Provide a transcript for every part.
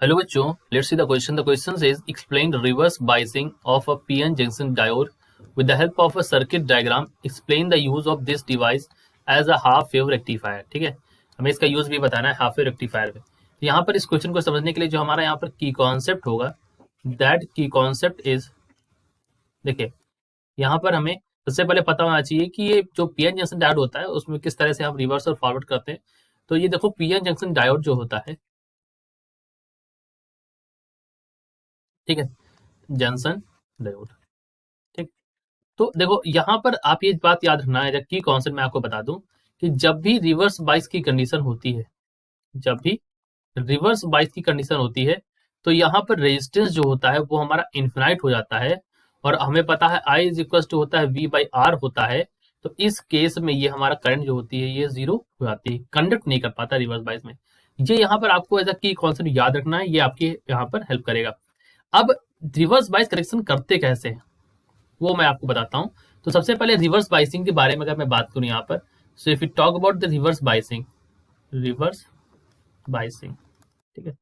Hello बच्चों, let's see the question. The question says explain the reverse biasing of a PN junction diode with the help of a circuit diagram. Explain the use of this device as a half wave rectifier. ठीक है, हमें इसका use भी बताना है half wave rectifier में। तो यहाँ पर इस क्वेश्चन को समझने के लिए जो हमारा यहाँ पर की कॉन्सेप्ट होगा, दैट की कॉन्सेप्ट इज, देखिए यहाँ पर हमें सबसे पहले पता होना चाहिए कि ये जो पीएन जंक्शन डायोड होता है उसमें किस तरह से हम रिवर्स और फॉरवर्ड करते हैं। तो ये देखो पीएन जंक्शन डायोड जो होता है, ठीक है, जंक्शन डायोड, ठीक। तो देखो यहाँ पर आप ये बात याद रखना है, की कॉन्सेप्ट मैं आपको बता दूं कि जब भी रिवर्स बाइस की कंडीशन होती है, जब भी रिवर्स बाइस की कंडीशन होती है, तो यहाँ पर रेजिस्टेंस जो होता है वो हमारा इन्फिनाइट हो जाता है, और हमें पता है I इज इक्वल टू होता है V बाई आर होता है। तो इस केस में ये हमारा करंट जो होती है ये जीरो हो जाती है, कंडक्ट नहीं कर पाता रिवर्स बाइस में। ये यहाँ पर आपको ऐसा की कॉन्सेप्ट याद रखना है, ये आपके यहाँ पर हेल्प करेगा। अब रिवर्स बाइस करेक्शन करते कैसे हैं वो मैं आपको बताता हूं। तो सबसे पहले रिवर्स बाइसिंग के बारे में अगर मैं बात करूं यहाँ पर, so if you talk about the reverse biasing, reverse biasing, ठीक है।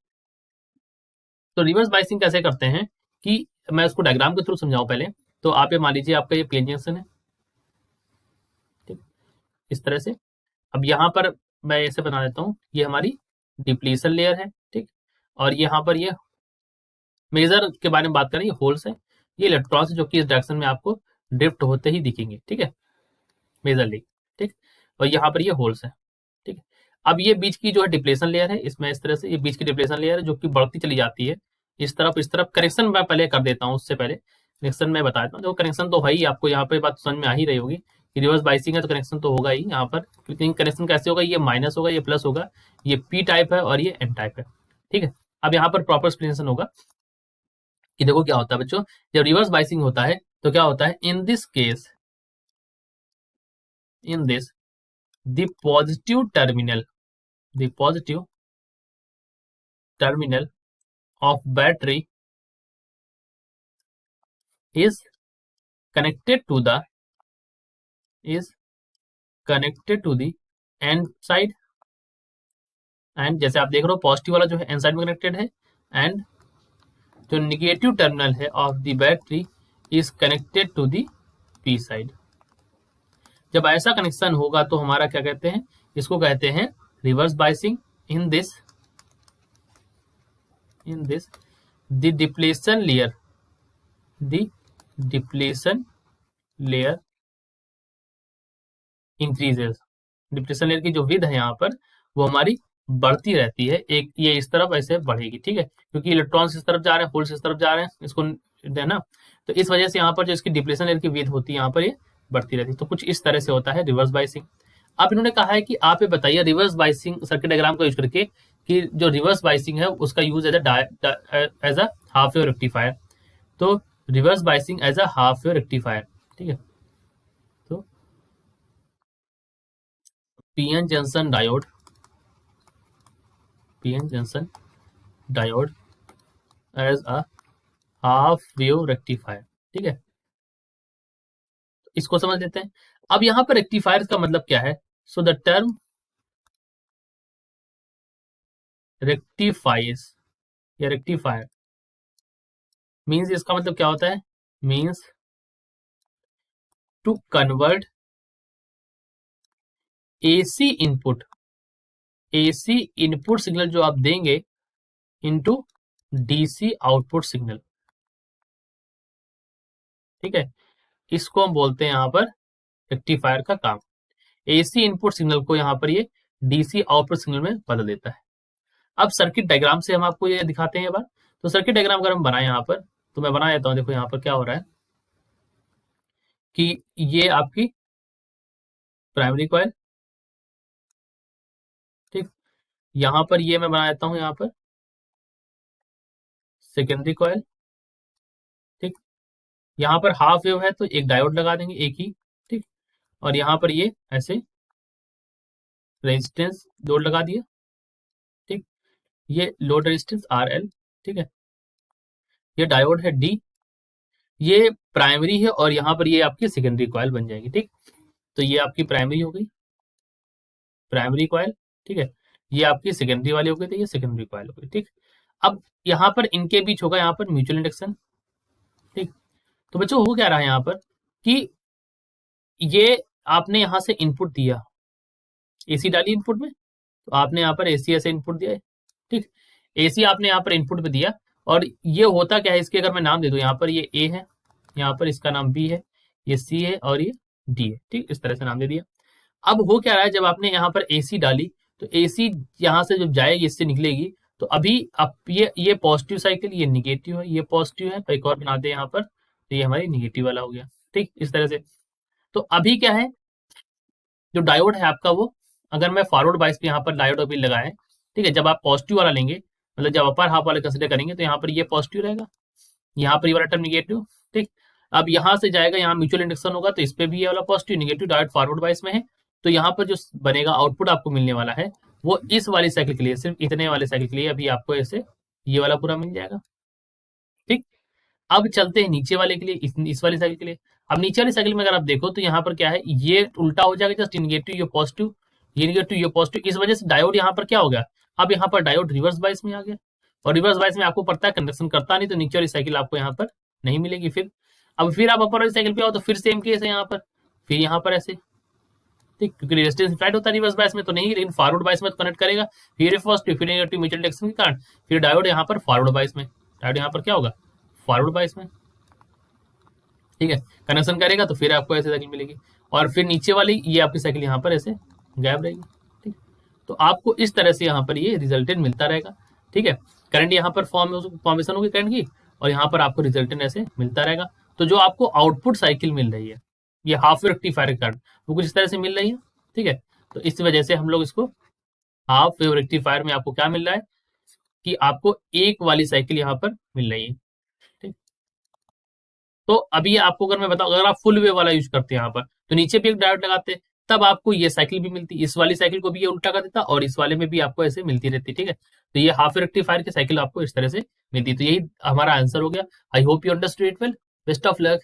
तो रिवर्स बाइसिंग कैसे करते हैं कि मैं उसको डायग्राम के थ्रू समझाऊं पहले। तो आप ये मान लीजिए आपका ये पीएन जंक्शन है, ठीक, इस तरह से। अब यहाँ पर मैं ऐसे बना देता हूँ, ये हमारी डिप्लीशन लेयर है, ठीक। और यहाँ पर ये मेजर के बारे में बात करें, ये होल्स है, ये इलेक्ट्रॉन्स जो कि इस डायरेक्शन में आपको ड्रिफ्ट होते ही दिखेंगे, ठीक है, मेजरली, ठीक। और यहाँ पर ये होल्स है, ठीक है। अब ये बीच की जो है डिप्लेशन लेयर है, इसमें इस तरह से ये बीच की डिप्लेशन लेयर है जो कि बढ़ती चली जाती है इस तरफ। करेक्शन मैं पहले कर देता हूँ, उससे पहले कनेक्शन मैं बता देता हूँ। देखो कनेक्शन तो है ही, आपको यहाँ पे बात समझ में आ ही रही होगी कि रिवर्स बाइसिंग है तो कनेक्शन तो होगा ही यहाँ पर। क्योंकि कनेक्शन कैसे होगा, ये माइनस होगा, ये प्लस होगा, ये पी टाइप है और ये एन टाइप है, ठीक है। अब यहाँ पर प्रॉपर एक्सप्लेनेशन होगा कि देखो क्या होता है बच्चों, जब रिवर्स बाइसिंग होता है तो क्या होता है, in this case, in this the positive terminal, the positive terminal of battery is connected to the, is connected to the n side, and जैसे आप देख रहे हो पॉजिटिव वाला जो है एन साइड में कनेक्टेड है, एंड जो निगेटिव टर्मिनल है of the battery is connected to the P side. जब ऐसा कनेक्शन होगा तो हमारा क्या कहते हैं, इसको कहते हैं reverse biasing. In this, in this the depletion layer, the depletion layer increases. Depression layer की जो विड्थ है यहाँ पर वो हमारी बढ़ती रहती है, एक ये इस तरफ ऐसे बढ़ेगी, ठीक है, क्योंकि इलेक्ट्रॉन्स इस तरफ जा रहे हैं, होल्स इस तरफ जा रहे हैं, इसको देना। तो इस वजह से यहाँ पर जो इसकी डिप्रेशन लेयर की विड्थ होती है यहाँ पर ये बढ़ती रहती है। तो कुछ इस तरह से होता है रिवर्स बाइसिंग। अब इन्होंने कहा है कि आप ये बताइए रिवर्स बाइसिंग सर्किट डायग्राम का यूज करके कि जो रिवर्स बाइसिंग है उसका use as a half wave rectifier. तो reverse biasing as a half wave rectifier, ठीक है। तो PN junction diode, PN junction diode as a half wave rectifier, ठीक है। इसको समझ लेते हैं। अब यहां पर रेक्टिफायर का मतलब क्या है, सो द टर्म रेक्टिफाइज या रेक्टिफायर मींस, इसका मतलब क्या होता है, means to convert AC input, AC input signal जो आप देंगे इनटू डीसी आउटपुट सिग्नल, ठीक है। इसको हम बोलते हैं यहां पर रेक्टिफायर का काम। एसी इनपुट सिग्नल को यहाँ पर ये डीसी आउटपुट सिग्नल में बदल देता है। अब सर्किट डायग्राम से हम आपको ये दिखाते हैं बात। तो सर्किट डायग्राम अगर हम बनाए यहाँ पर, तो मैं बना देता हूँ। देखो यहाँ पर क्या हो रहा है कि ये आपकी प्राइमरी कॉइल, ठीक, यहाँ पर ये मैं बना देता हूँ यहाँ पर सेकेंडरी कॉइल, ठीक। यहाँ पर हाफ वेव है तो एक डायोड लगा देंगे एक ही, ठीक। और यहाँ पर ये ऐसे रेजिस्टेंस लोड लगा दिया, ठीक। ये लोड रेजिस्टेंस आर एल, ठीक है। ये डायोड है डी, ये प्राइमरी है और यहाँ पर ये आपकी सेकेंडरी कॉइल बन जाएगी, ठीक। तो ये आपकी प्राइमरी हो गई, प्राइमरी कॉइल, ठीक है। ये आपकी सेकेंडरी वाली हो गई, तो ये सेकेंडरी कॉइल हो गई, ठीक। अब यहाँ पर इनके बीच होगा यहाँ पर म्यूचुअल इंडक्शन। ठीक, तो बच्चों हो क्या रहा है यहाँ पर कि ये आपने यहाँ से इनपुट दिया, एसी डाली इनपुट में, तो आपने यहाँ पर एसी ऐसे इनपुट दिया है। ठीक, एसी आपने यहाँ पर इनपुट पे दिया, और ये होता क्या है, इसके अगर मैं नाम दे दूं, यहाँ पर ये ए है, यहाँ पर इसका नाम बी है, ये सी है और ये डी है। ठीक, इस तरह से नाम दे दिया। अब हो क्या रहा है, जब आपने यहाँ पर एसी डाली तो एसी यहाँ से जब जाएगी, इससे निकलेगी, तो अभी आप ये पॉजिटिव साइकिल, ये निगेटिव है, ये पॉजिटिव है, तो एक और बनाते हैं यहाँ पर, तो ये हमारी निगेटिव वाला हो गया। ठीक, इस तरह से। तो अभी क्या है, जो डायोड है आपका, वो अगर मैं फॉरवर्ड बाइस पे यहाँ पर डायोड अभी लगाए, ठीक है, जब आप पॉजिटिव वाला लेंगे, मतलब जब अपर हाफ वाले कंसिडर करेंगे, तो यहाँ पर ये पॉजिटिव रहेगा, यहाँ पर ये वाला टर्म निगेटिव। ठीक, अब यहाँ से जाएगा, यहाँ म्यूचुअल इंडक्शन होगा, तो इस पे भी ये वाला पॉजिटिव निगेटिव, डायोड फॉरवर्ड बाइस में है, तो यहाँ पर जो बनेगा आउटपुट आपको मिलने वाला है, वो इस वाली साइकिल के लिए, सिर्फ इतने वाले साइकिल के लिए अभी आपको ऐसे ये वाला पूरा मिल जाएगा। ठीक, अब चलते हैं नीचे वाले के लिए, इस वाली साइकिल के लिए। अब नीचे वाली साइकिल में अगर आप देखो तो यहाँ पर क्या है, ये उल्टा हो जाएगा, जस्ट निगेटिव ये पॉजिटिव, ये निगेटिव ये पॉजिटिव, इस वजह से डायोड यहाँ पर क्या हो गया, अब यहाँ पर डायोड रिवर्स बाइस में आ गया, और रिवर्स बाइस में आपको पता है कंडक्शन करता नहीं, तो नीचे वाली साइकिल आपको यहाँ पर नहीं मिलेगी। फिर अब फिर आप अपर वाली साइकिल पे आओ, तो फिर सेम केस है यहाँ पर, फिर यहाँ पर ऐसे। ठीक, क्योंकि रेजिस्टेंस फ्लैट होता है रिवर्स बाइस में तो नहीं, लेकिन फॉरवर्ड बाइस में तो कनेक्ट करेगा, फिर पॉजिटिव फिर नेगेटिव म्यूचुअल इंडक्शन के कारण फिर डायोड यहाँ पर फॉरवर्ड बाइस में, डायोड यहाँ पर क्या होगा, फॉरवर्ड बाइस में। ठीक है, कनेक्शन करेगा तो फिर आपको ऐसे साइकिल मिलेगी, और फिर नीचे वाली ये आपकी साइकिल यहाँ पर ऐसे गायब रहेगी। ठीक, तो आपको इस तरह से यहाँ पर ये रिजल्टेंट मिलता रहेगा। ठीक है, करंट यहाँ पर फॉर्मेशन होगी करंट की, और यहाँ पर आपको रिजल्टेंट ऐसे मिलता रहेगा। तो जो आपको आउटपुट साइकिल मिल रही है, ये हाफ वेव रेक्टिफायर के कारण वो कुछ इस तरह से मिल रही है। ठीक है, तो इस वजह से हम लोग इसको हाफ वेव रेक्टिफायर में आपको क्या मिल रहा है कि आपको एक वाली साइकिल यहाँ पर मिल रही है। ठीक, तो अभी आपको अगर मैं बताऊं, अगर आप फुल वेव वाला यूज करते हैं यहाँ पर, तो नीचे भी एक डायोड लगाते हैं, तब आपको ये साइकिल भी मिलती, इस वाली साइकिल को भी ये उल्टा कर देता, और इस वाले में भी आपको ऐसे मिलती रहती। ठीक है, तो ये हाफ रेक्टिफायर की साइकिल आपको इस तरह से मिलती। तो यही हमारा आंसर हो गया। I hope you understood it well. Best of luck.